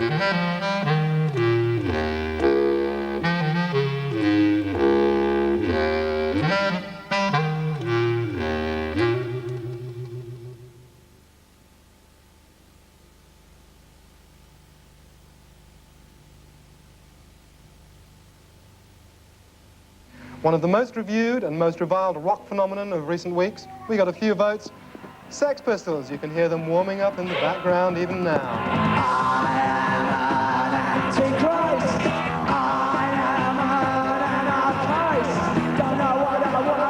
One of the most reviewed and most reviled rock phenomenon of recent weeks. We got a few votes. Sex Pistols, you can hear them warming up in the background even now. I am an Antichrist. I am an Antichrist. Don't know what I'm about.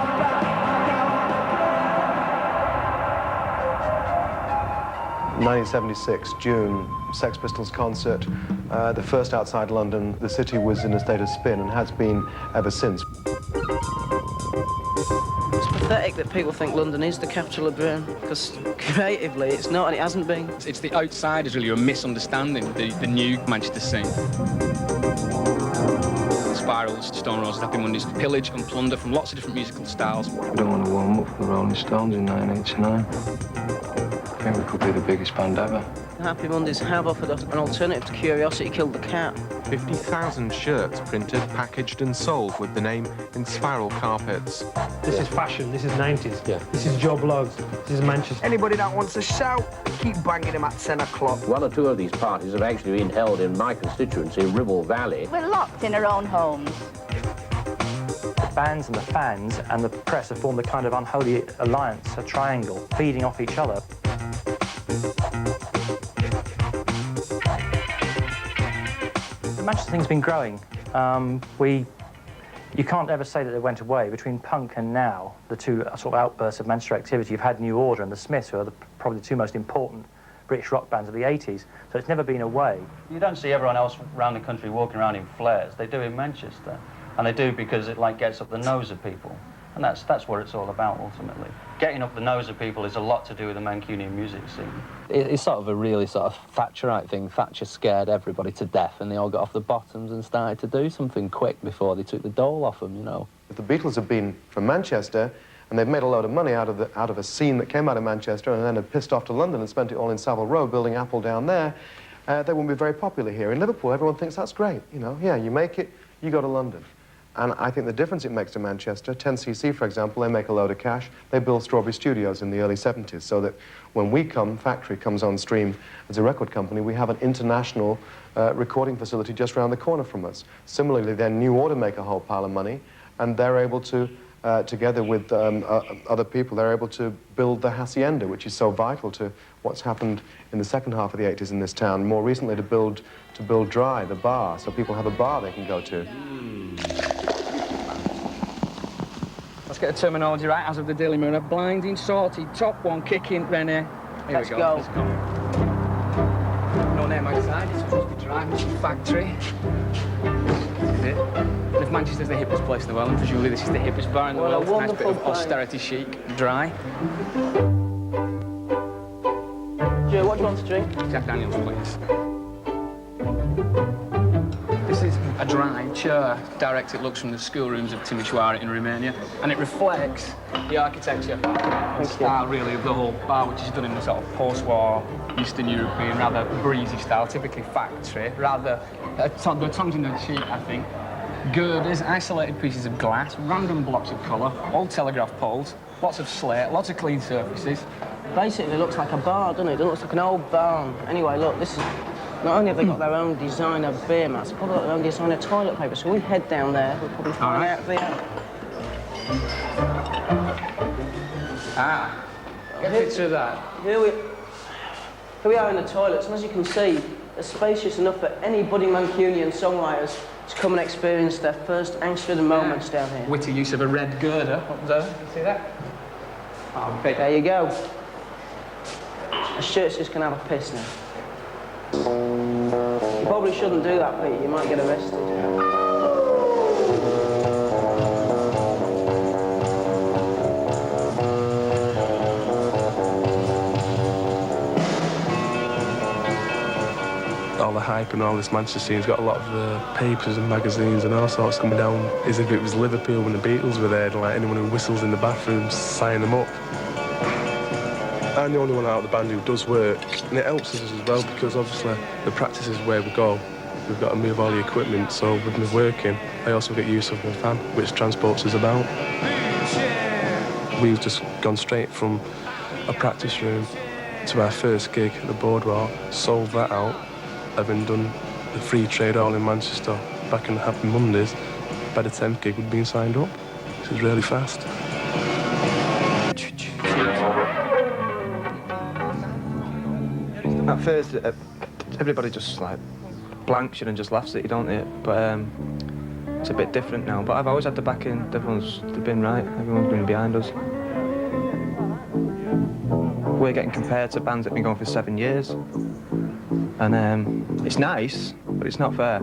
1976, June, Sex Pistols concert. The first outside London. The city was in a state of spin and has been ever since. It's pathetic that people think London is the capital of Britain, because creatively it's not and it hasn't been. It's the outsiders really who are misunderstanding the new Manchester scene. Spirals, Stone Roses, Happy Mondays, pillage and plunder from lots of different musical styles. We don't want to warm up for the Rolling Stones in 1989. I think we could be the biggest band ever. The Happy Mondays have offered up an alternative to Curiosity Killed the Cat. 50,000 shirts printed, packaged and sold with the name in spiral carpets. This is fashion, this is 90s. Yeah. This is Joe Blogs, this is Manchester. Anybody that wants to shout, keep banging them at 10 o'clock. One or two of these parties have actually been held in my constituency, Ribble Valley. We're locked in our own homes. The bands and the fans and the press have formed a kind of unholy alliance, a triangle, feeding off each other. The Manchester thing's been growing. You can't ever say that it went away. Between punk and now, the two sort of outbursts of Manchester activity, you've had New Order and the Smiths, who are probably the two most important British rock bands of the 80s, so it's never been away. You don't see everyone else around the country walking around in flares. They do in Manchester, and they do because it gets up the nose of people, and that's what it's all about ultimately. Getting up the nose of people is a lot to do with the Mancunian music scene. It's sort of a really sort of Thatcherite thing. Thatcher scared everybody to death, and they all got off the bottoms and started to do something quick before they took the dole off them, you know. The Beatles have been from Manchester, and they've made a load of money out of a scene that came out of Manchester and then had pissed off to London and spent it all in Savile Row building Apple down there. They won't be very popular here. In Liverpool, everyone thinks that's great, you know. Yeah, you make it, you go to London. And I think the difference it makes to Manchester, 10cc, for example, they make a load of cash. They built Strawberry Studios in the early 70s, so that when we come, Factory comes on stream as a record company, we have an international recording facility just around the corner from us. Similarly, then New Order make a whole pile of money, and they're able to, together with other people, they're able to build the Hacienda, which is so vital to what's happened in the second half of the 80s in this town. More recently, to build Dry, the bar, so people have a bar they can go to. Let's get the terminology right. As of the Daily Mirror, blinding, salty, top one, kicking, Rennie. Let's go. Let's go. No name outside, it's supposed to be Dry, which is Factory. This is it. And if Manchester's the hippest place in the world, and presumably this is the hippest bar in the world, nice bit of austerity chic, Dry. Joe, what do you want to drink? Jack Daniels, please. This is a Dry chair. Direct it looks from the schoolrooms of Timișoara in Romania, and it reflects the architecture and style, really, of the whole bar, which is done in the sort of post-war, Eastern European, rather breezy style, typically Factory, rather the tongues in the cheek, I think. Girders, isolated pieces of glass, random blocks of colour, old telegraph poles, lots of slate, lots of clean surfaces. Basically, it looks like a bar, doesn't it? It looks like an old barn. Anyway, look, this is... Not only have they got their own designer beer mats, they've probably got their own designer toilet paper, so we head down there, we'll probably find out there. Get a picture of that. Here we are in the toilets, and as you can see, they're spacious enough for any budding Mancunian songwriters to come and experience their first angst-ridden moments down here. Witty use of a red girder up there. You see that? Oh, big. There you go. The shirt's just gonna have a piss now. You probably shouldn't do that, Pete. You might get arrested. All the hype and all this Manchester scene's got a lot of the papers and magazines and all sorts coming down as if it was Liverpool when the Beatles were there, and like anyone who whistles in the bathroom, sign them up. I'm the only one out of the band who does work, and it helps us as well because obviously the practice is where we go. We've got to move all the equipment, so with me working, I also get use of my van, which transports us about. We've just gone straight from a practice room to our first gig at the Boardwalk, sold that out, having done the free trade all in Manchester back in the Happy Mondays. By the 10th gig, we'd been signed up. This is really fast. At first, everybody just like blanks you and just laughs at you, don't they? But it's a bit different now. But I've always had the backing. They've been right. Everyone's been behind us. We're getting compared to bands that have been going for 7 years, and it's nice, but it's not fair.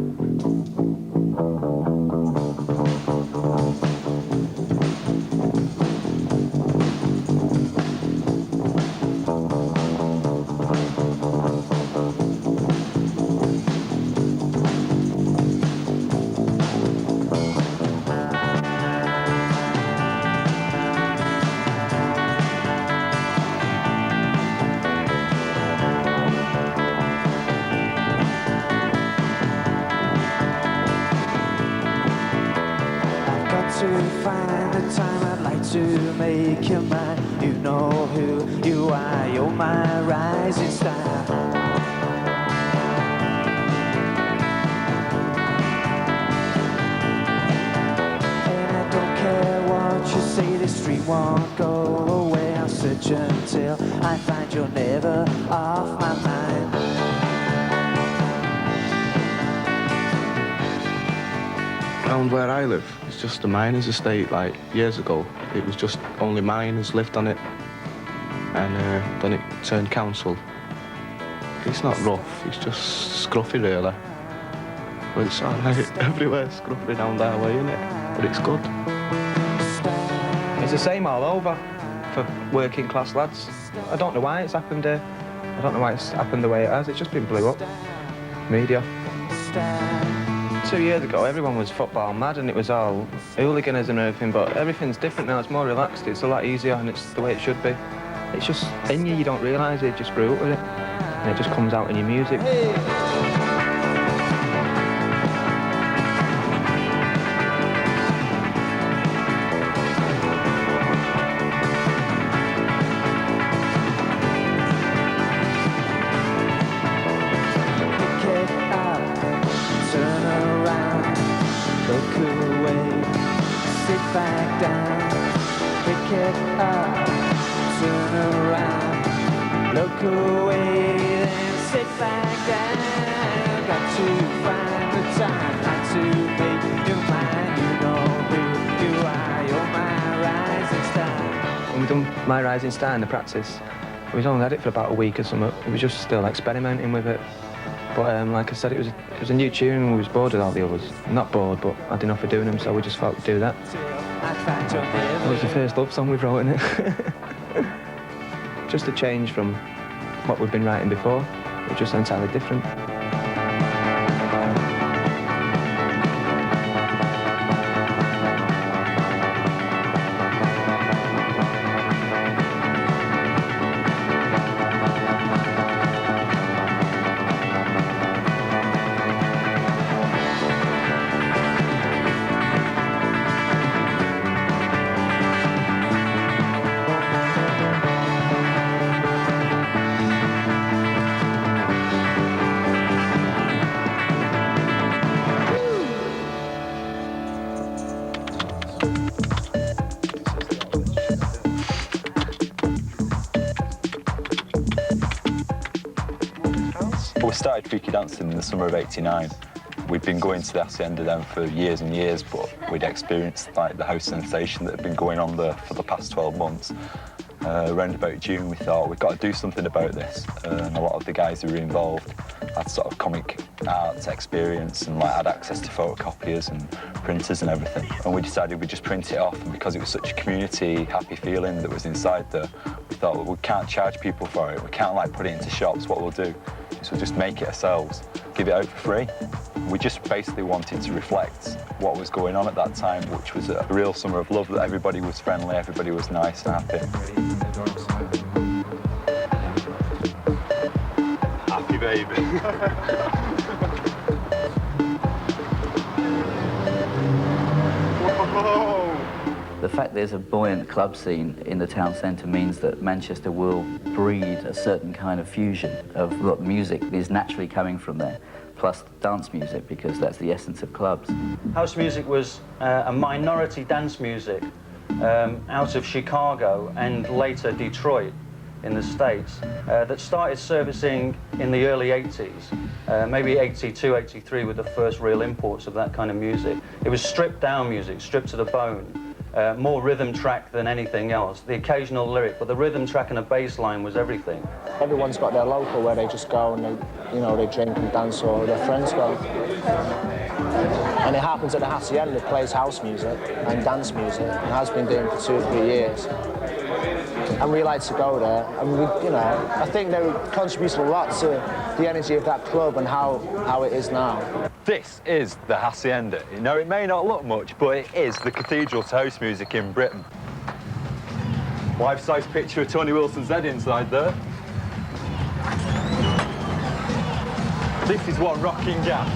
To find the time I'd like to make you mine. You know who you are, you're my rising star. And I don't care what you say, this dream won't go away. I'll search until I find you're never off my mind. Around where I live, it's just a miners' estate. Like years ago, it was just only miners lived on it, and then it turned council. It's not rough, it's just scruffy really. But it's alright, everywhere's scruffy down that way, isn't it? But it's good. It's the same all over for working class lads. I don't know why it's happened here. I don't know why it's happened the way it has. It's just been blew up. Media. 2 years ago, everyone was football mad and it was all hooliganism and everything, but everything's different now. It's more relaxed, it's a lot easier, and it's the way it should be. It's just in you don't realise it, just grew up with it. And it just comes out in your music. Back down, pick it up, turn around, look away, then sit back down. Got to find the time, got to make you mine. You know who you are, you're my rising star. When we done My Rising Star in the practice, we only had it for about a week or something. We were just still experimenting with it. But like I said, it was a new tune and we was bored with all the others. Not bored, but had enough of doing them, so we just thought we'd do that. It was the first love song we've wrote in it. Just a change from what we've been writing before. It was just entirely different. We started freaky dancing in the summer of '89. We'd been going to the Hacienda then for years and years, but we'd experienced like the house sensation that had been going on there for the past 12 months. Around about June, we thought we've got to do something about this, and a lot of the guys who were involved had sort of comic arts experience and like had access to photocopiers and printers and everything. And we decided we'd just print it off, and because it was such a community happy feeling that was inside there, we thought, well, we can't charge people for it, we can't like put it into shops. What we'll do is we'll just make it ourselves, give it out for free. We just basically wanted to reflect what was going on at that time, which was a real summer of love, that everybody was friendly, everybody was nice and happy. baby. The fact there's a buoyant club scene in the town centre means that Manchester will breed a certain kind of fusion of what music is naturally coming from there, plus dance music, because that's the essence of clubs. House music was a minority dance music out of Chicago and later Detroit in the States that started servicing in the early 80s, maybe 82, 83 were the first real imports of that kind of music. It was stripped down music, stripped to the bone. More rhythm track than anything else. The occasional lyric, but the rhythm track and the bass line was everything. Everyone's got their local where they just go and they drink and dance, or their friends go. And it happens at the Hacienda, it plays house music and dance music, and has been doing for 2 or 3 years. And we like to go there, and I think they contributed a lot to the energy of that club and how it is now. This is the Hacienda. You know, it may not look much, but it is the cathedral to house music in Britain. Life-size picture of Tony Wilson's head inside there. This is one rocking gap.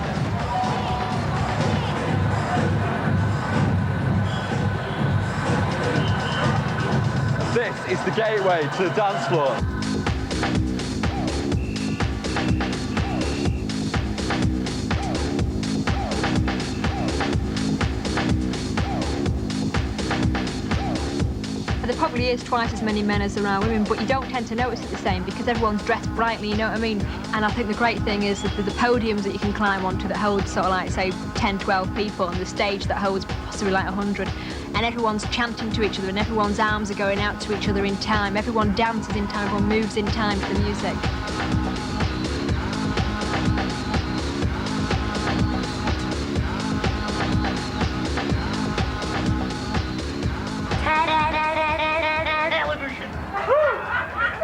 This is the gateway to the dance floor. There probably is twice as many men as there are women, but you don't tend to notice it the same because everyone's dressed brightly, you know what I mean? And I think the great thing is that the podiums that you can climb onto that hold sort of like, say, 10, 12 people, and the stage that holds possibly like 100. And everyone's chanting to each other, and everyone's arms are going out to each other in time. Everyone dances in time, everyone moves in time to the music.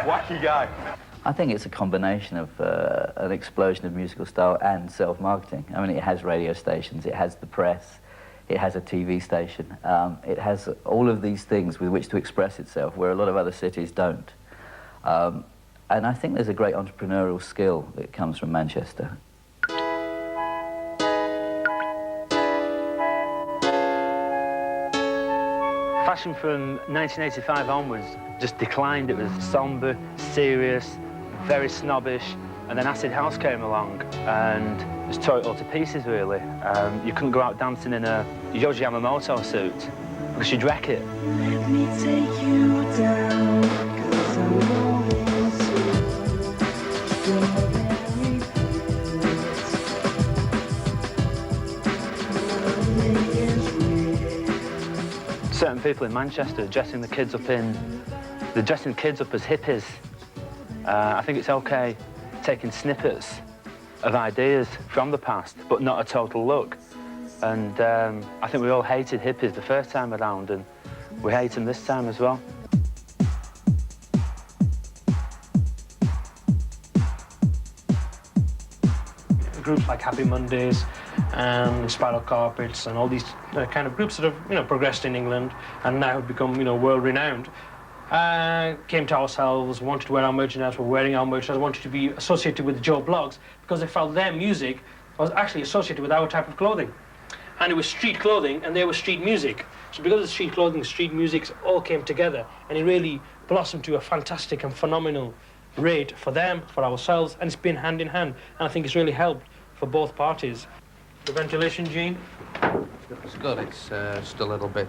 Wacky guy. I think it's a combination of an explosion of musical style and self-marketing. I mean, it has radio stations, it has the press, it has a TV station, it has all of these things with which to express itself, where a lot of other cities don't. And I think there's a great entrepreneurial skill that comes from Manchester. Fashion from 1985 onwards just declined. It was sombre, serious, very snobbish, and then acid house came along and just tore it all to pieces, really. You couldn't go out dancing in a Yohji Yamamoto suit because you'd wreck it. Let me take you down, 'cause I'm going Certain people in Manchester are dressing the kids up as hippies. I think it's okay taking snippets of ideas from the past, but not a total look. And I think we all hated hippies the first time around, and we hate them this time as well. Groups like Happy Mondays and Spiral Carpets and all these kind of groups that have, progressed in England and now have become, world-renowned, came to ourselves, wanted to wear our merchandise, were wearing our merchandise, wanted to be associated with the Joe Bloggs because they felt their music was actually associated with our type of clothing. And it was street clothing and they were street music. So because of street clothing, street music all came together and it really blossomed to a fantastic and phenomenal rate for them, for ourselves, and it's been hand in hand. And I think it's really helped for both parties. The ventilation, Gene? It's good. It's just a little bit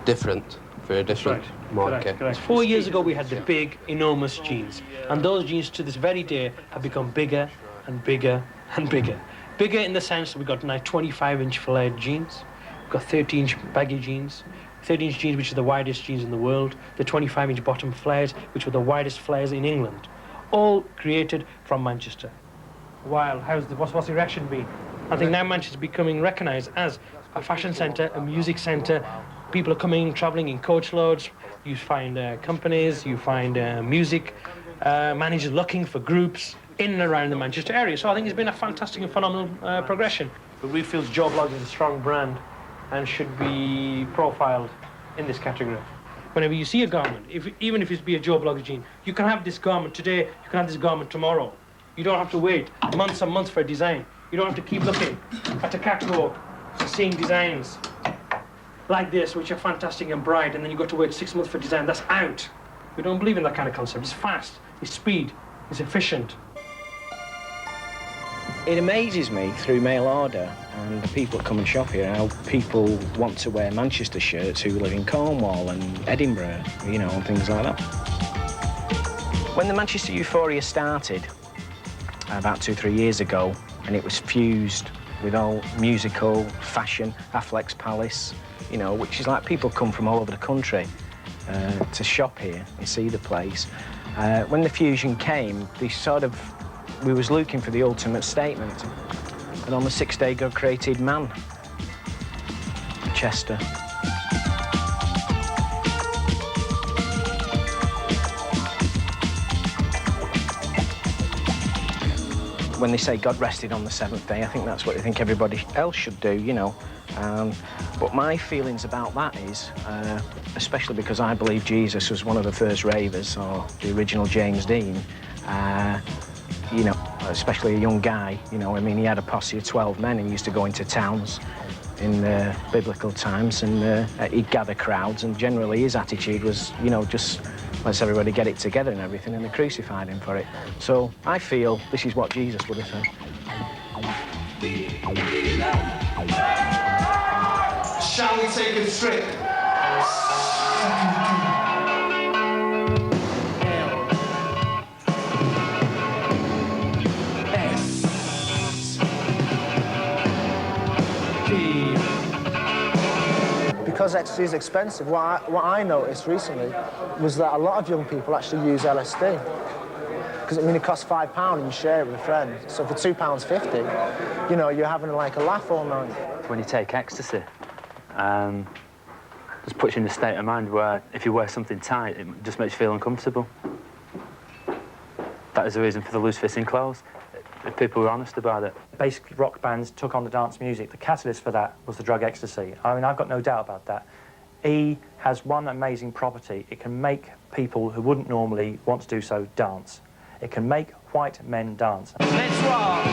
different for a different market. Correct. 4 years ago, we had the big, enormous jeans. And those jeans, to this very day, have become bigger and bigger and bigger. Bigger in the sense that we've got now 25-inch flared jeans. We've got 30-inch baggy jeans. 30-inch jeans, which are the widest jeans in the world. The 25-inch bottom flares, which were the widest flares in England. All created from Manchester. While, what's the reaction been? I think now Manchester's becoming recognised as a fashion centre, a music centre. People are coming, travelling in coach loads. You find companies, you find music managers looking for groups in and around the Manchester area. So I think it's been a fantastic and phenomenal progression. But we feel Joe Bloggs is a strong brand and should be profiled in this category. whenever you see a garment, even if it's be a Joe Blogger jean, you can have this garment today, you can have this garment tomorrow. You don't have to wait months and months for a design. You don't have to keep looking at the catwalk, seeing designs like this, which are fantastic and bright, and then you've got to wait 6 months for design. That's out. We don't believe in that kind of concept. It's fast, it's speed, it's efficient. It amazes me through mail order and the people that come and shop here how people want to wear Manchester shirts who live in Cornwall and Edinburgh, you know, and things like that. When the Manchester Euphoria started about 2-3 years ago, and it was fused with all musical, fashion, Affleck's Palace, you know, which is like people come from all over the country to shop here and see the place. When the fusion came, we was looking for the ultimate statement. And on the 6th day, God created man, Chester. When they say God rested on the 7th day, I think that's what they think everybody else should do, you know. But my feelings about that is, especially because I believe Jesus was one of the first ravers, or the original James Dean, you know, especially a young guy, you know, I mean, he had a posse of 12 men and he used to go into towns in biblical times and he'd gather crowds, and generally his attitude was, you know, just let's everybody get it together and everything, and they crucified him for it. So I feel this is what Jesus would have said. Shall we take a trip? Because ecstasy is expensive, what I noticed recently was that a lot of young people actually use LSD. Because, I mean, it costs £5 and you share it with a friend. So for £2.50, you know, you're having like a laugh all night. When you take ecstasy, just puts you in a state of mind where if you wear something tight, it just makes you feel uncomfortable. That is the reason for the loose-fitting clothes. If people were honest about it. Basically, rock bands took on the dance music. The catalyst for that was the drug ecstasy. I mean, I've got no doubt about that. E has one amazing property. It can make people who wouldn't normally want to do so dance. It can make white men dance. Let's rock!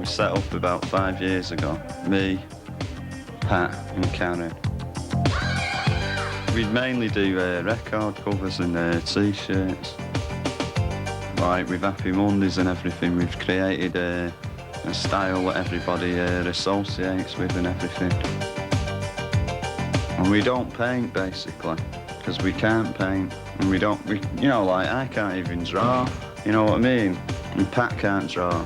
Set up about 5 years ago. Me, Pat and Karen. We'd mainly do record covers and t-shirts. Like with Happy Mondays and everything, we've created a style that everybody associates with and everything. And we don't paint, basically, because we can't paint. And we, you know, like, I can't even draw, you know what I mean? And Pat can't draw.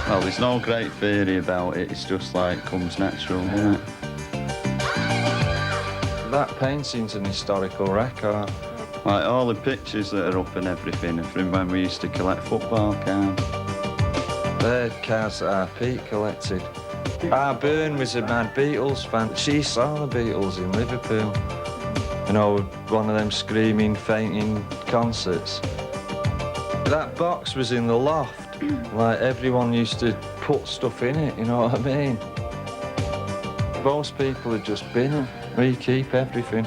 Well, there's no great theory about it, it's just like, comes natural, isn't it? That painting's an historical record. Like, all the pictures that are up and everything are from when we used to collect football cards. They're cards that our Pete collected. Our Byrne was a mad Beatles fan. She saw the Beatles in Liverpool. You know, one of them screaming, fainting concerts. That box was in the loft. Like, everyone used to put stuff in it, you know what I mean? Most people had just been. We keep everything.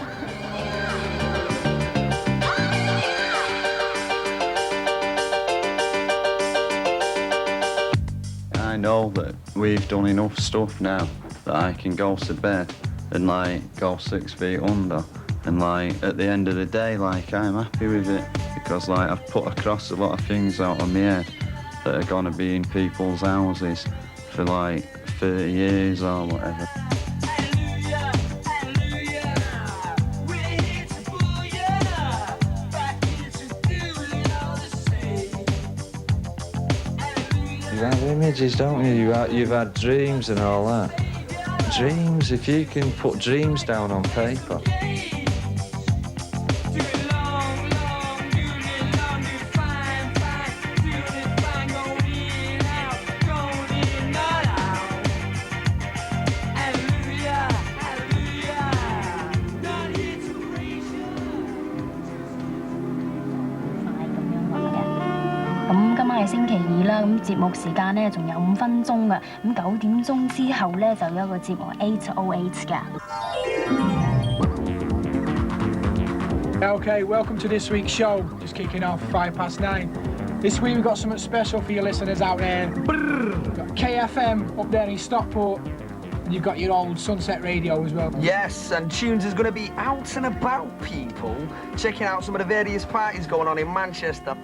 I know that we've done enough stuff now that I can go to bed and, like, go 6 feet under. And, like, at the end of the day, like, I'm happy with it because, like, I've put across a lot of things out of my head that are gonna be in people's houses for, like, 30 years or whatever. You have images, don't you? You've had dreams and all that. Dreams, if you can put dreams down on paper.星期二啦，咁節目時間咧仲有5分鐘嘅，咁9點鐘之後咧就有一個節目808㗎。Okay, welcome to this week's show. Just kicking off 9:05. This week we've got something special for your listeners out there. We've got KFM up there in Stockport. And you've got your old Sunset Radio as well. Yes, and Tunes is going to be out and about, people, checking out some of the various parties going on in Manchester.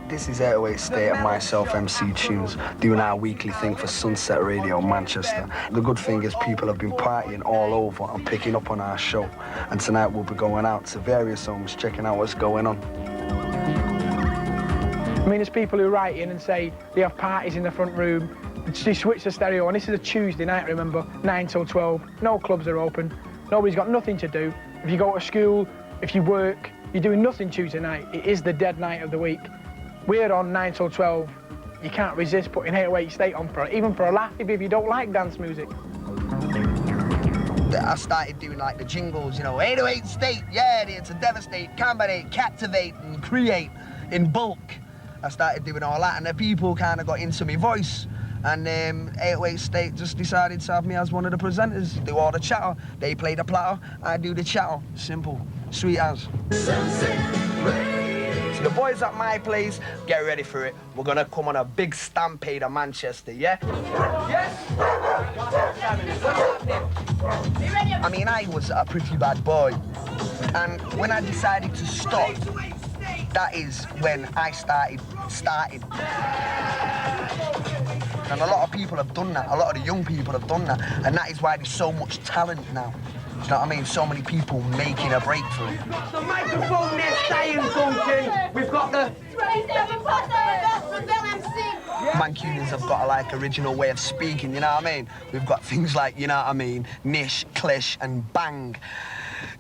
This is 808 State and myself, MC Tunes, doing our weekly thing for Sunset Radio Manchester. The good thing is people have been partying all over and picking up on our show. And tonight we'll be going out to various homes, checking out what's going on. I mean, there's people who write in and say they have parties in the front room. They switch the stereo on. This is a Tuesday night, remember, 9 till 12. No clubs are open. Nobody's got nothing to do. If you go to school, if you work, you're doing nothing Tuesday night. It is the dead night of the week. We're on 9 till 12. You can't resist putting 808 State on, even for a laugh, if you don't like dance music. I started doing like the jingles, you know, 808 State, yeah, there to devastate, combinate, captivate and create in bulk. I started doing all that and the people kind of got into my voice. And 808 State just decided to have me as one of the presenters, do all the chatter. They play the platter, I do the chatter. Simple, sweet as. So the boys at my place, get ready for it. We're gonna come on a big stampede of Manchester, yeah? Yes? I mean, I was a pretty bad boy. And when I decided to stop, that is when I started. And a lot of people have done that. A lot of the young people have done that. And that is why there's so much talent now. Do you know what I mean? So many people making a breakthrough. The microphone there, Staying Duncan. We've got the... Mancunians have got a, like, original way of speaking, you know what I mean? We've got things like, you know what I mean, nish, clish, and bang.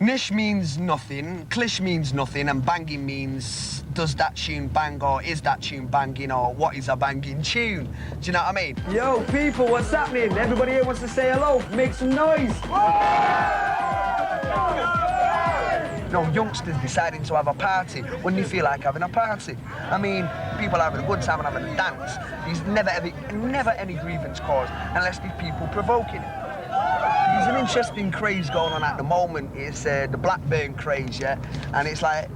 Nish means nothing, clish means nothing, and banging means does that tune bang, or is that tune banging, or what is a banging tune? Do you know what I mean? Yo, people, what's happening? Everybody here wants to say hello. Make some noise. No, youngsters deciding to have a party when they feel like having a party. I mean, people having a good time and having a dance. There's never any grievance caused unless these people provoking it. There's an interesting craze going on at the moment. It's the Blackburn craze, yeah? And it's like,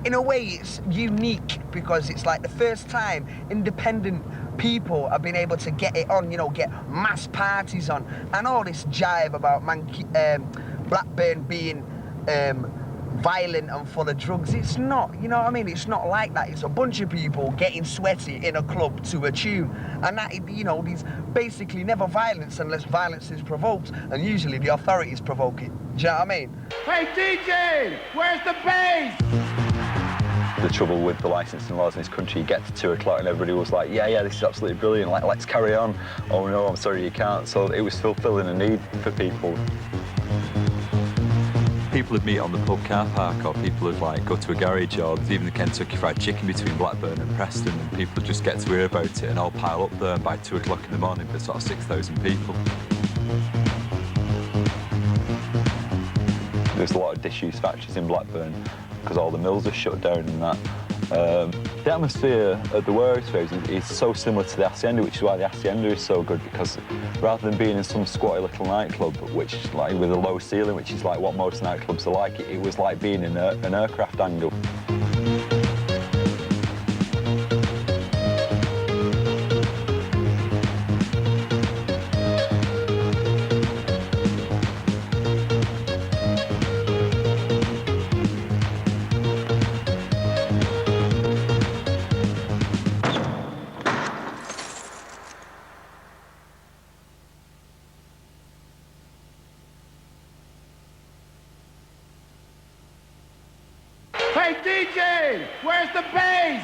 in a way, it's unique because it's like the first time independent people have been able to get it on, you know, get mass parties on. And all this jive about Blackburn being violent and full of drugs. It's not, you know what I mean? It's not like that. It's a bunch of people getting sweaty in a club to a tune. And that, you know, there's basically never violence unless violence is provoked. And usually the authorities provoke it. Do you know what I mean? Hey, DJ, where's the bass? The trouble with the licensing laws in this country, you get to 2 o'clock and everybody was like, yeah, this is absolutely brilliant, like, let's carry on. Oh no, I'm sorry, you can't. So it was fulfilling a need for people. People would meet on the pub car park, or people would like go to a garage, or even the Kentucky Fried Chicken between Blackburn and Preston, and people would just get to hear about it and all pile up there by 2 o'clock in the morning for sort of 6,000 people. There's a lot of disused factories in Blackburn because all the mills are shut down and that. The atmosphere at the Warriors phase is so similar to the Hacienda, which is why the Hacienda is so good, because rather than being in some squatty little nightclub, which is like with a low ceiling, which is like what most nightclubs are like, it was like being in an aircraft angle. Hey, DJ, where's the bass?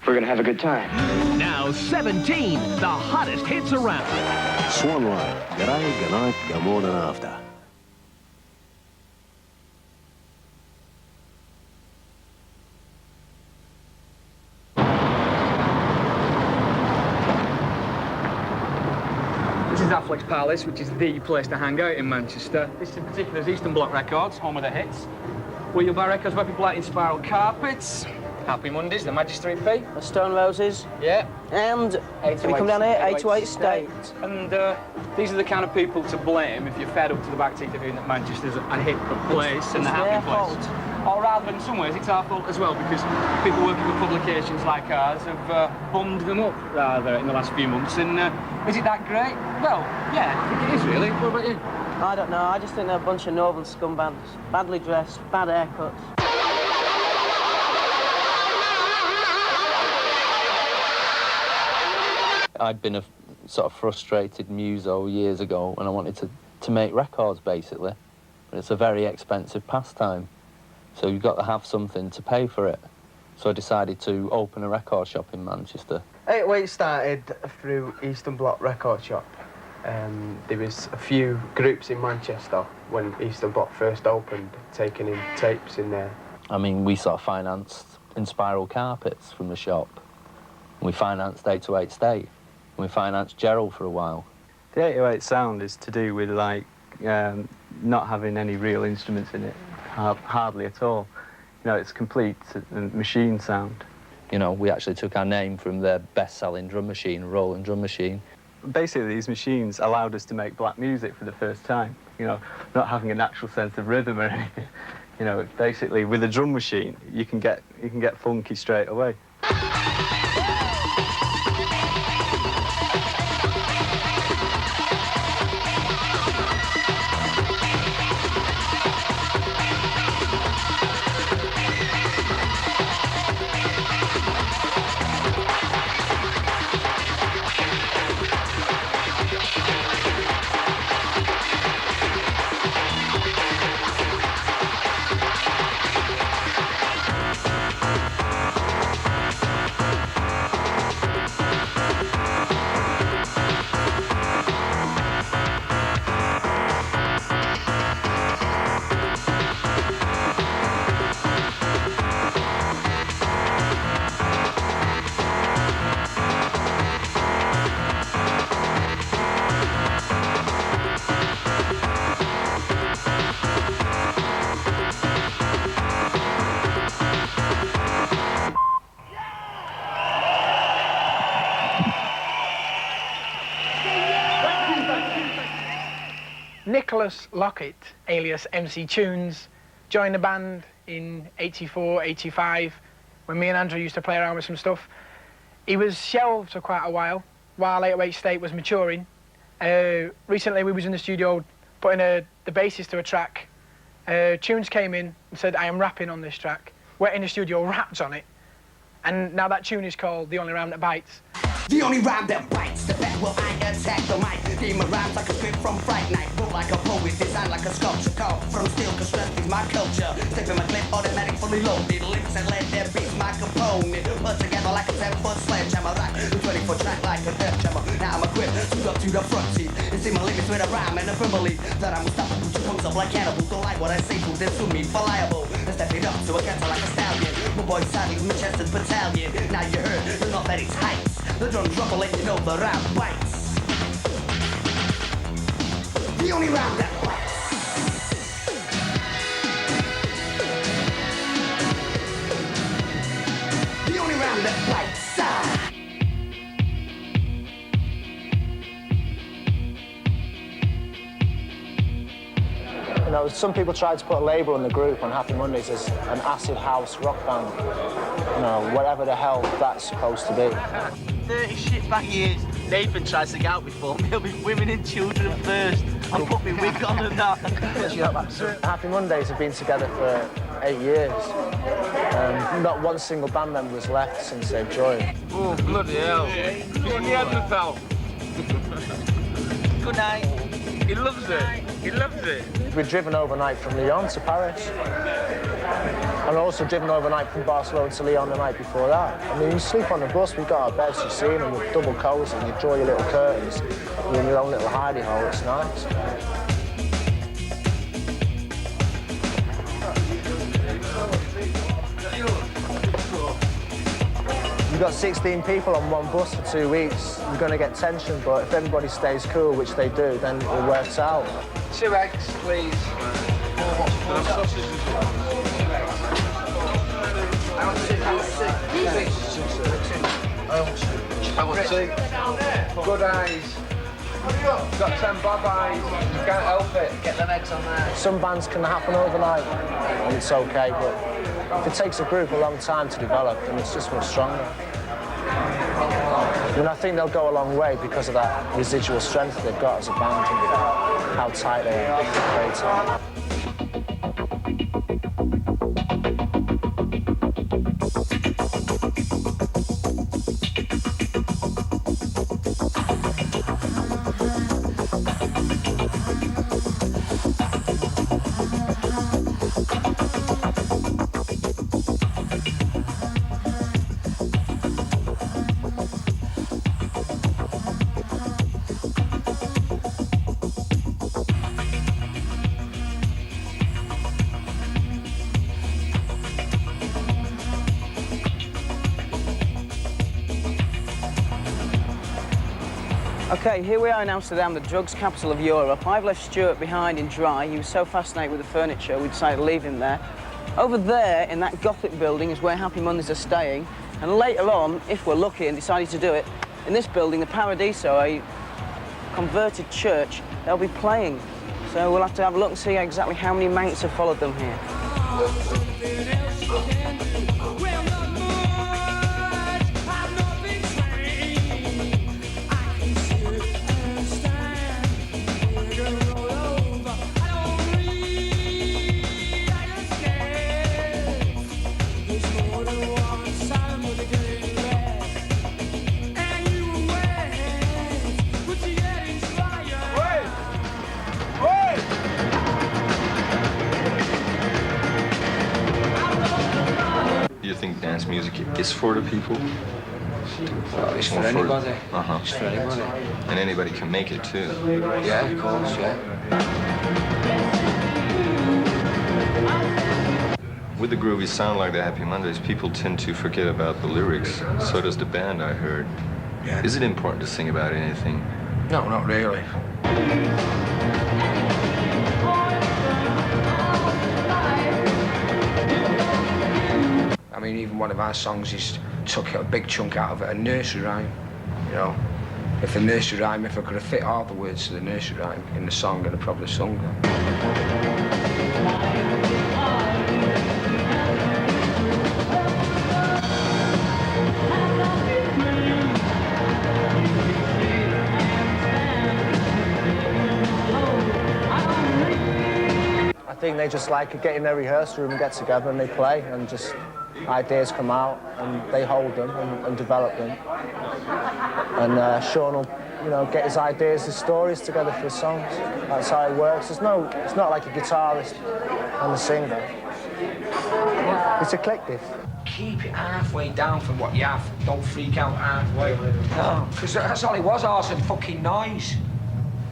We're gonna have a good time. Now 17, the hottest hits around. Swan Line, Garai, Ganat, Gamon, and After. This is Affleck's Palace, which is the place to hang out in Manchester. This in particular is Eastern Bloc Records, home of the hits. Wheelbar Records, where people like in Spiral Carpets. Happy Mondays, the Magistrate Fee. The Stone Roses. Yeah. And if you come down here, 828 State. And these are the kind of people to blame if you're fed up to the backseat of hearing that Manchester's a hit place and a happy place. Or rather, in some ways, it's our fault as well, because people working for publications like ours have bummed them up, rather, in the last few months. And is it that great? Well, yeah, I think it is, really. What about you? I don't know. I just think they're a bunch of northern scumbags. Badly dressed, bad haircuts. I'd been a sort of frustrated muso years ago when I wanted to make records, basically. But it's a very expensive pastime. So you've got to have something to pay for it. So I decided to open a record shop in Manchester. 808 started through Eastern Bloc Record Shop. There was a few groups in Manchester when Eastern Bloc first opened, taking in tapes in there. I mean, we sort of financed In Spiral Carpets from the shop. We financed 808 State. We financed Gerald for a while. The 808 sound is to do with, like, not having any real instruments in it. Hardly at all. You know, it's complete machine sound. You know, we actually took our name from their best-selling drum machine, Roland drum machine. Basically, these machines allowed us to make black music for the first time. You know, not having a natural sense of rhythm or anything. You know, basically, with a drum machine, you can get funky straight away. Nicholas Lockett, alias MC Tunes, joined the band in 84, 85, when me and Andrew used to play around with some stuff. He was shelved for quite a while 808 State was maturing. Recently we was in the studio putting the bassist to a track. Tunes came in and said, I am rapping on this track. Went in the studio, rapped on it, and now that tune is called The Only Rhyme That Bites. The only rhyme that bites, the back will I attack the mic. Demon rhymes like a flip from Fright Night. Wrote like a poet, designed like a sculpture. Carved from steel, cause strength is my culture. Stepping my clip, automatic, fully loaded. Lyrics and let their beats my component. Put together like a 10-foot sledgehammer. Rock the 24 track like a death jammer. Now I'm equipped, suit up to the front seat. And see my limits with a rhyme and a family. That I'm unstoppable, two punks up like cannibals. Don't like what I say, fool, then sue me for liable. And step it up to a cancer like a stallion. My boy Sally, Manchester's battalion. Now you heard, you're not at its heights. The drums rumble, let you know the rap bites. The only rap that bites. The only rap that bites. You know, some people tried to put a label on the group on Happy Mondays as an acid house rock band. You know, whatever the hell that's supposed to be. 30 shitbag years. Nathan tries to get out before me. He'll be women and children first. I'll put my wig on and that. Happy Mondays have been together for 8 years. Not one single band member has left since they've joined. Oh, bloody hell. Good night, pal. Good night. He loves it. He loves it. We've driven overnight from Lyon to Paris. And also driven overnight from Barcelona to Lyon the night before that. I mean, you sleep on the bus, we've got our beds, you've seen them, with double covers, and you draw your little curtains, you're in your own little hidey hole, it's nice. You've got 16 people on one bus for 2 weeks. You're going to get tension, but if everybody stays cool, which they do, then it works out. 2 eggs, please. I want 2. Good eyes. You've got 10 bob eyes. You can't help it. Get them eggs on there. Some bands can happen overnight, and it's okay, but if it takes a group a long time to develop, then it's just much stronger. And I think they'll go a long way because of that residual strength they've got as a band and how tight they are, very tight. Okay, here we are in Amsterdam, the drugs capital of Europe. I've left Stuart behind in Dry. He was so fascinated with the furniture, we decided to leave him there. Over there, in that Gothic building, is where Happy Mondays are staying. And later on, if we're lucky and decided to do it, in this building, the Paradiso, a converted church, they'll be playing. So we'll have to have a look and see exactly how many Mancs have followed them here. You think dance music is for the people? Well, it's for anybody. It's for anybody. And anybody can make it too. Yeah, of course, yeah. With the groovy sound like the Happy Mondays, people tend to forget about the lyrics. So does the band, I heard. Yeah. Is it important to sing about anything? No, not really. I mean, even one of our songs is took a big chunk out of it, a nursery rhyme. You know, if the nursery rhyme, if I could have fit all the words to the nursery rhyme in the song, I'd have probably sung them. I think they just like get in their rehearsal room and get together and they play and just ideas come out and they hold them and develop them. And Sean will, you know, get his ideas, his stories together for his songs. That's how it works. It's not like a guitarist and a singer. It's a collective. Keep it halfway down from what you have. Don't freak out halfway. No, because that's all it was, arse and fucking noise.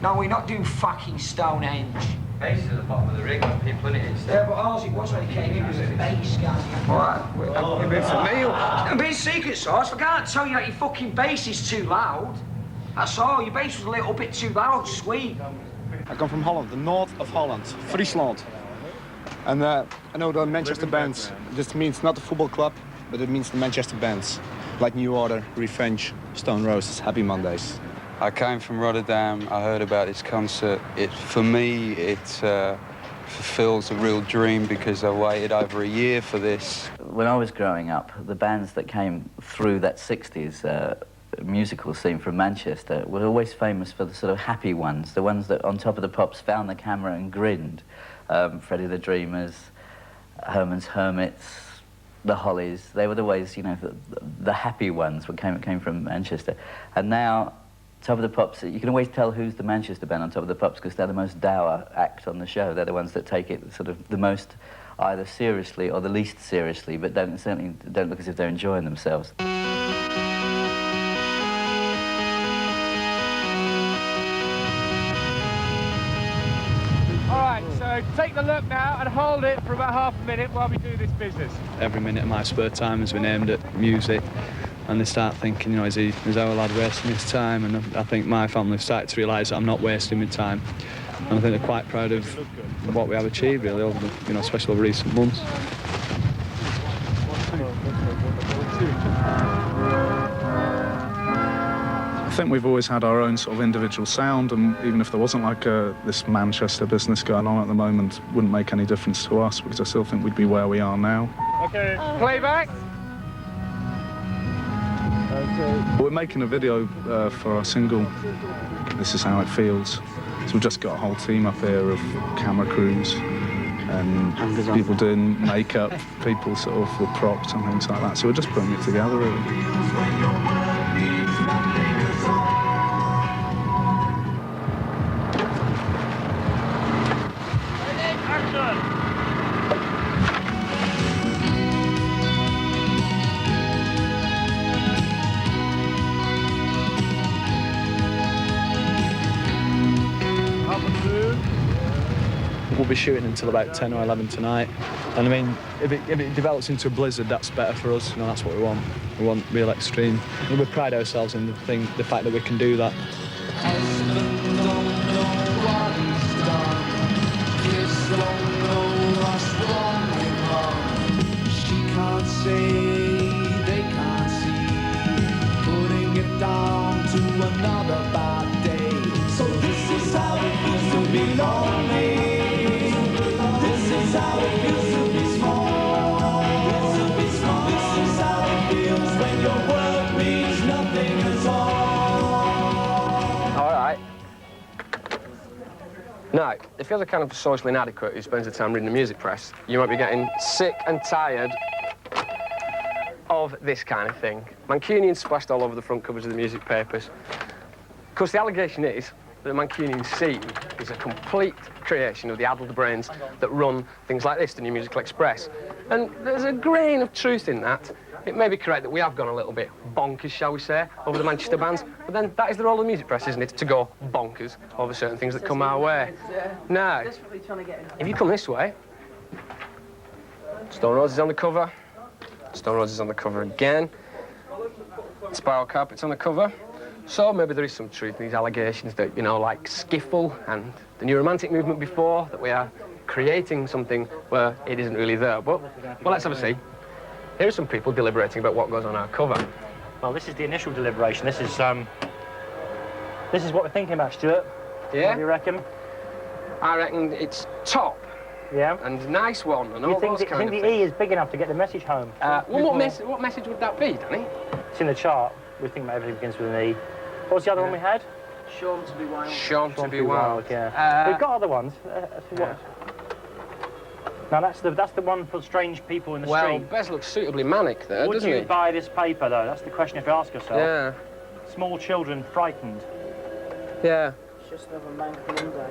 No, we're not doing fucking Stonehenge. Bass is at the bottom of the ring when people in it. Yeah, but all it was when he came in was a bass guy. What? You've been for me? I'm being secret sauce. I can't tell you that your fucking bass is too loud. That's all. Your bass was a little bit too loud, sweet. I come from Holland, the north of Holland, Friesland. And I know the Manchester bands. This means not the football club, but it means the Manchester bands. Like New Order, Revenge, Stone Roses, Happy Mondays. I came from Rotterdam. I heard about this concert. For me, it fulfills a real dream because I waited over a year for this. When I was growing up, the bands that came through that 60s musical scene from Manchester were always famous for the sort of happy ones, the ones that on Top of the Pops found the camera and grinned. Freddie the Dreamers, Herman's Hermits, the Hollies, they were always, you know, the happy ones when came from Manchester. And now, Top of the Pops, you can always tell who's the Manchester band on Top of the Pops because they're the most dour act on the show. They're the ones that take it sort of the most either seriously or the least seriously, but certainly don't look as if they're enjoying themselves. So take the look now and hold it for about half a minute while we do this business. Every minute of my spare time has been aimed at music, and they start thinking, you know, is our lad wasting his time? And I think my family have started to realise that I'm not wasting my time. And I think they're quite proud of what we have achieved, really, over the, you know, especially over recent months. I think we've always had our own sort of individual sound, and even if there wasn't like this Manchester business going on at the moment, it wouldn't make any difference to us because I still think we'd be where we are now. Okay, playback. We're making a video for our single, This Is How It Feels. So we've just got a whole team up here of camera crews and people doing makeup, people sort of with props and things like that. So we're just putting it together, really. We'll be shooting until about 10 or 11 tonight. And I mean, if it develops into a blizzard, that's better for us. You know, that's what we want. We want real extreme. And we pride ourselves in the fact that we can do that. She can't say, they can't see, putting it down to another bad day. So this is how it feels to be lonely. This is how it feels to be small. This is how it feels when your world means nothing at all. All right. Now, if you're the kind of socially inadequate who spends the time reading the music press, you might be getting sick and tired of this kind of thing. Mancunians splashed all over the front covers of the music papers. Of course, the allegation is that the Mancunian scene is a complete creation of the addled brains that run things like this, the New Musical Express. And there's a grain of truth in that. It may be correct that we have gone a little bit bonkers, shall we say, over the Manchester bands, but then that is the role of the music press, isn't it, to go bonkers over certain things that come our way. Now, if you come this way, Stone Roses on the cover, Stone Roses on the cover again, Spiral Carpets on the cover. So maybe there is some truth in these allegations that, you know, like Skiffle and the New Romantic movement before, that we are creating something where it isn't really there. But, well, let's have a see. Here are some people deliberating about what goes on our cover. Well, this is the initial deliberation. This is what we're thinking about, Stuart. Yeah? What do you reckon? I reckon it's top. Yeah? And nice one, and all those kind of things. You think the E is big enough to get the message home? Well, what message would that be, Danny? It's in the chart. We think everything begins with an E. What was the other one we had? Sean to be wild. Sean to be wild. Yeah. We've got other ones. Now that's the one for strange people in the street. Well, Bez looks suitably manic there, doesn't he? Would you buy this paper though? That's the question you have to ask yourself. Yeah. Small children frightened. Yeah. It's just another man coming down.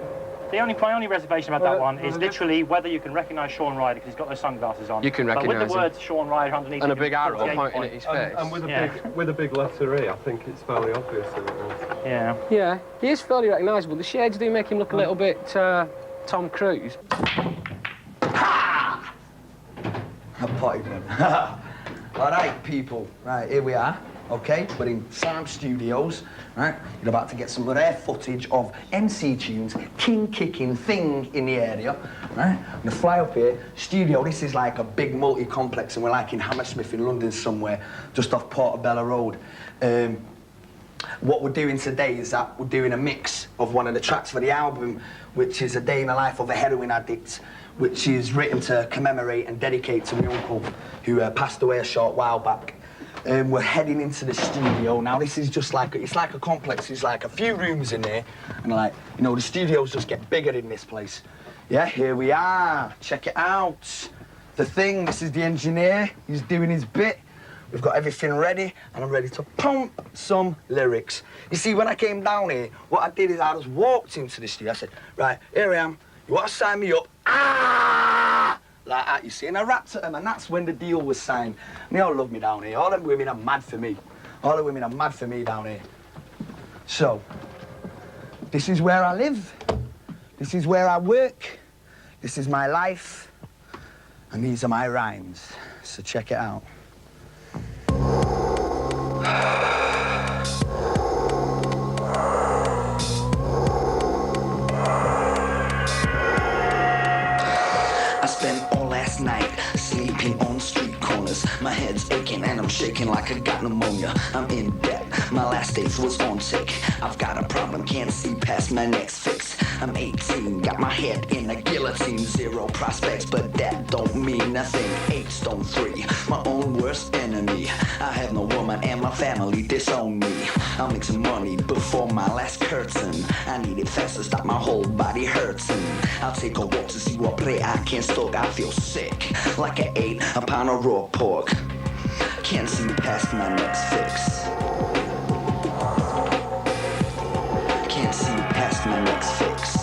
My only reservation about that one is literally whether you can recognise Sean Ryder because he's got those sunglasses on. You can recognise him. With the words Sean Ryder underneath. And a big arrow pointing at his face. And with a big letter E, I think it's fairly obvious that it was. Yeah. Yeah, he is fairly recognisable. The shades do make him look a little bit Tom Cruise. A potty gun. All right, people. Right, here we are. Okay, we're in Sam Studios, right? You're about to get some rare footage of MC Tunes, king-kicking thing in the area, right? I'm gonna fly up here. Studio, this is like a big multi-complex, and we're like in Hammersmith in London somewhere, just off Portobello Road. What we're doing today is that we're doing a mix of one of the tracks for the album, which is A Day in the Life of a Heroin Addict, which is written to commemorate and dedicate to my uncle, who passed away a short while back. We're heading into the studio. Now, this is just like, it's like a complex. There's like a few rooms in there. And like, you know, the studios just get bigger in this place. Yeah, here we are. Check it out. The Thing, this is the engineer. He's doing his bit. We've got everything ready, and I'm ready to pump some lyrics. You see, when I came down here, what I did is I just walked into the studio. I said, right, here I am. You want to sign me up? Ah! Like that, you see, and I rapped at them, and that's when the deal was signed. And they all love me down here. All them women are mad for me. All the women are mad for me down here. So, this is where I live. This is where I work. This is my life. And these are my rhymes. So check it out. I spent all last night sleeping on street corners. My head's aching and I'm shaking like I got pneumonia. I'm in debt, my last days was on tick. I've got a problem, can't see past my next fix. I'm 18, got my head in a guillotine. 0 prospects, but that don't mean nothing. 8 stone 3, my own worst enemy. I have no woman and my family disown me. I'll make some money before my last curtain. I need it fast to stop my whole body hurting. I'll take a walk to see what play I can stalk. I feel sick, like I ate a pound of raw pork. Can't see past my next fix. Can't see past my next fix.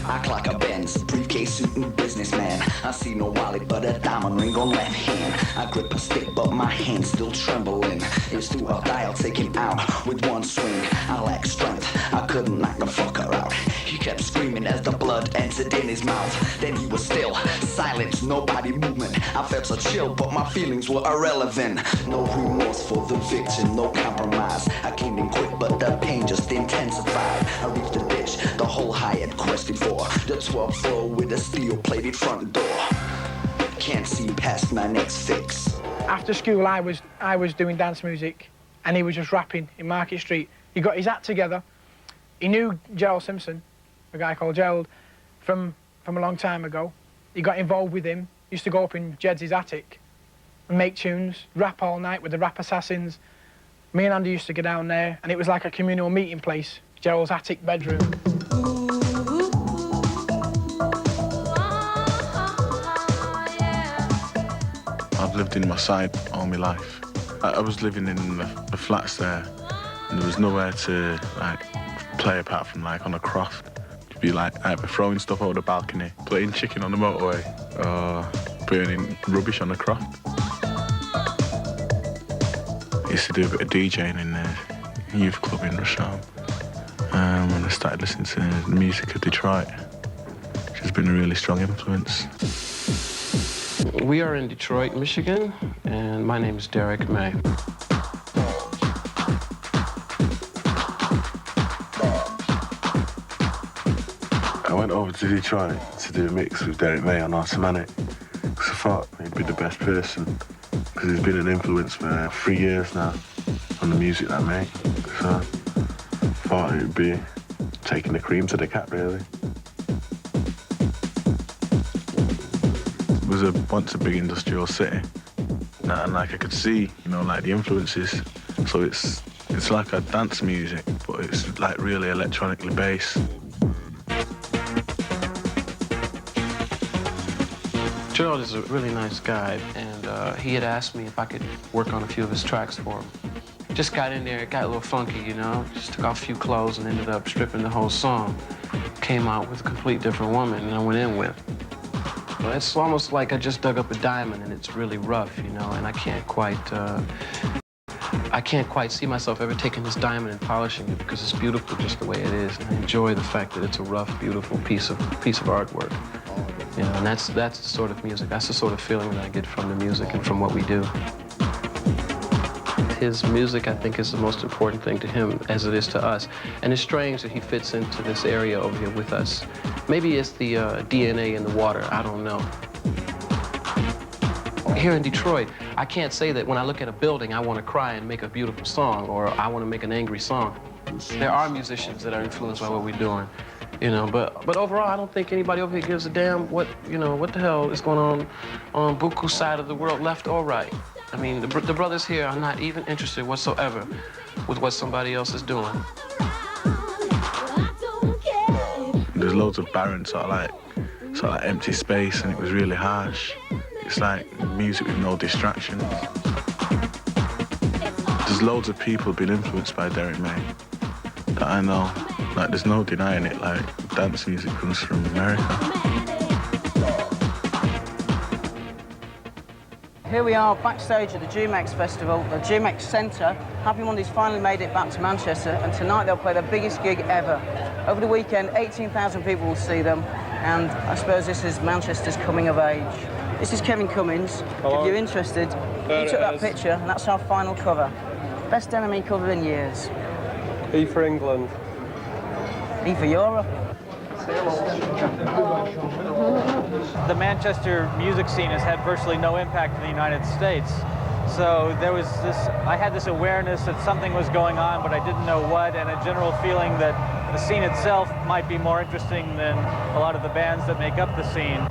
I clock a Benz, briefcase, suit and businessman. I see no wallet but a diamond ring on left hand. I grip a stick but my hand's still trembling. It's through or die, I'll take him out with one swing. I lack strength, I couldn't knock the fucker out. He kept screaming as the blood entered in his mouth. Then he was still, silence, no body movement. I felt a chill but my feelings were irrelevant. No remorse for the victim, no compromise. I came in quick but the pain just intensified. I reached the ditch, the hole I had quested for. The 12th floor with a steel-plated front door. Can't see past my next fix. After school, I was doing dance music, and he was just rapping in Market Street. He got his act together. He knew Gerald Simpson, a guy called Gerald, from a long time ago. He got involved with him. Used to go up in Jed's attic and make tunes, rap all night with the Rap Assassins. Me and Andy used to go down there, and it was like a communal meeting place. Gerald's attic bedroom. I've lived in my side all my life. I was living in the flats there, and there was nowhere to like play apart from like on a croft. You'd be like either throwing stuff over the balcony, playing chicken on the motorway, or burning rubbish on the croft. I used to do a bit of DJing in the youth club in Rochelle, when I started listening to the music of Detroit, which has been a really strong influence. We are in Detroit, Michigan, and my name is Derek May. I went over to Detroit to do a mix with Derek May on Automatic, because I thought he'd be the best person, because he's been an influence for 3 years now on the music that I make. So I thought it would be taking the cream to the cap, really. It was once a big industrial city, and like I could see, you know, like the influences. So it's like a dance music, but it's like really electronically based. Gerald is a really nice guy, and he had asked me if I could work on a few of his tracks for him. Just got in there, it got a little funky, you know, just took off a few clothes and ended up stripping the whole song. Came out with a complete different woman than I went in with. But it's almost like I just dug up a diamond and it's really rough, you know, and I can't quite I can't quite see myself ever taking this diamond and polishing it because it's beautiful just the way it is. And I enjoy the fact that it's a rough, beautiful piece of artwork. You know, and that's the sort of music, that's the sort of feeling that I get from the music and from what we do. His music, I think, is the most important thing to him as it is to us. And it's strange that he fits into this area over here with us. Maybe it's the DNA in the water, I don't know. Here in Detroit, I can't say that when I look at a building, I want to cry and make a beautiful song, or I want to make an angry song. There are musicians that are influenced by what we're doing, you know, but overall, I don't think anybody over here gives a damn what the hell is going on Buku's side of the world, left or right. I mean, the brothers here are not even interested whatsoever with what somebody else is doing. There's loads of barren sort of like empty space, and it was really harsh. It's like music with no distractions. There's loads of people being influenced by Derek May that I know. Like, there's no denying it. Like, dance music comes from America. Here we are backstage at the GMX Festival, the GMX Centre. Happy Monday's finally made it back to Manchester, and tonight they'll play their biggest gig ever. Over the weekend, 18,000 people will see them, and I suppose this is Manchester's coming of age. This is Kevin Cummins. Hello. If you're interested, you took that picture, and that's our final cover. Best Enemy cover in years. E for England. E for Europe. The Manchester music scene has had virtually no impact in the United States. So there was I had this awareness that something was going on, but I didn't know what, and a general feeling that the scene itself might be more interesting than a lot of the bands that make up the scene.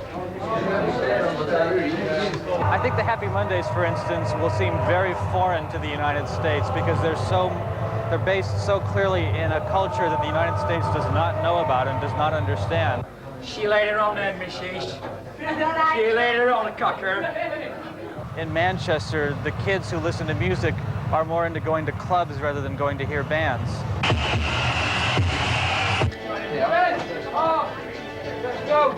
I think the Happy Mondays, for instance, will seem very foreign to the United States because they're based so clearly in a culture that the United States does not know about and does not understand. See you later on then, missus. See you later on, cocker. In Manchester, the kids who listen to music are more into going to clubs rather than going to hear bands. Let's go.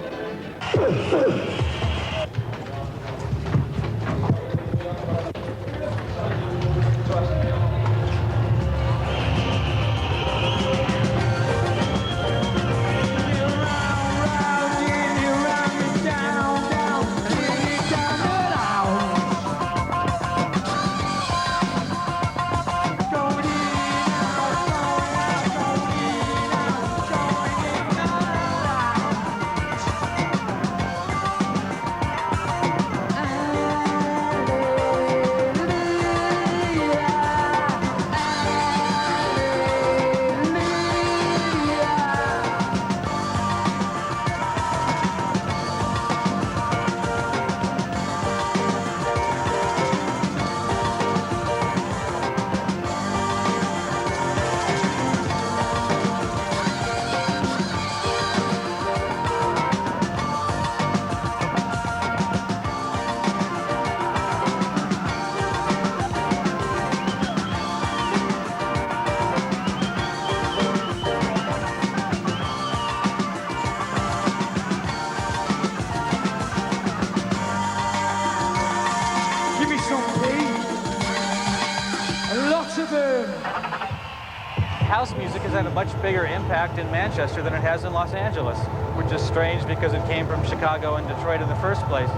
House music has had a much bigger impact in Manchester than it has in Los Angeles, which is strange because it came from Chicago and Detroit in the first place.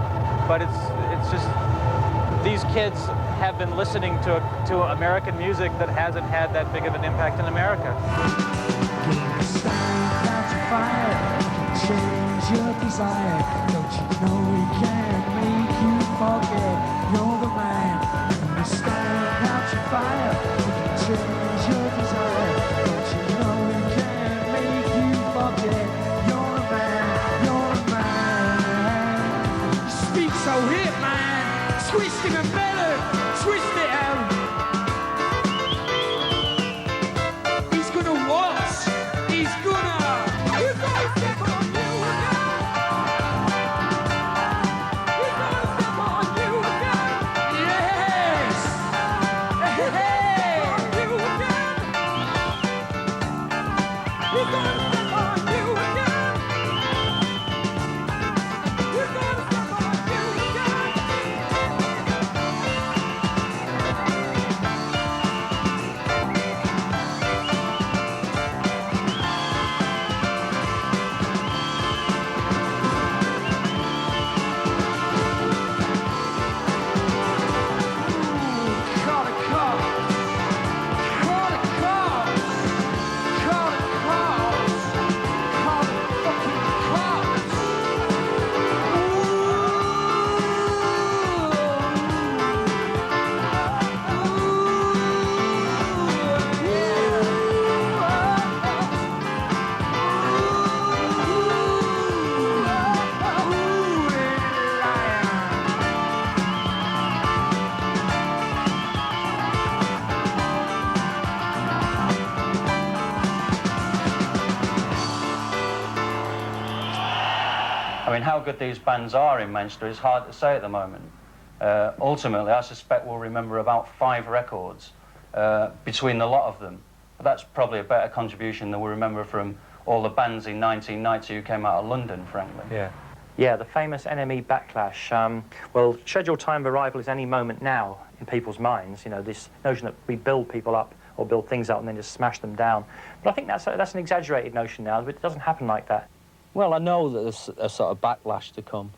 But it's just, these kids have been listening to American music that hasn't had that big of an impact in America. Change your desire. Don't you know we can make you forget you're the man? We stand out your fire. Change your desire. Don't you know we can make you forget you're the man? You're the man. You speak so hip, man. Twist in the belly, twist it out. He's gonna waltz. He's gonna. how good these bands are in Manchester is hard to say at the moment. Ultimately, I suspect we'll remember about 5 records between the lot of them. But that's probably a better contribution than we remember from all the bands in 1990 who came out of London, frankly. Yeah. Yeah, the famous NME backlash. Well, scheduled time of arrival is any moment now in people's minds. You know, this notion that we build people up or build things up and then just smash them down. But I think that's an exaggerated notion now, but it doesn't happen like that. Well, I know that there's a sort of backlash to come.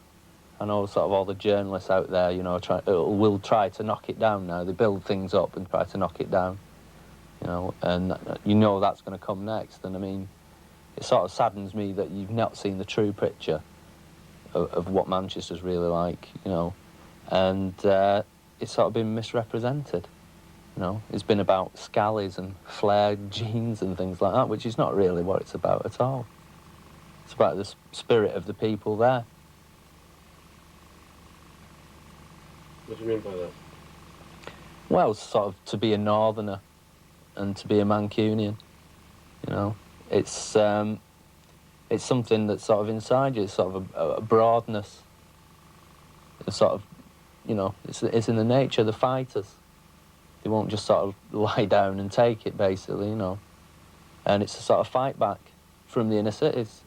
I know sort of all the journalists out there, you know, will try to knock it down now. They build things up and try to knock it down, you know, and you know that's going to come next. And I mean, it sort of saddens me that you've not seen the true picture of what Manchester's really like, you know, and it's sort of been misrepresented, you know. It's been about scallies and flared jeans and things like that, which is not really what it's about at all. It's about the spirit of the people there. What do you mean by that? Well, sort of to be a northerner and to be a Mancunian, you know. It's something that's sort of inside you, it's sort of a broadness. It's sort of, you know, it's in the nature of the fighters. They won't just sort of lie down and take it, basically, you know. And it's a sort of fight back from the inner cities.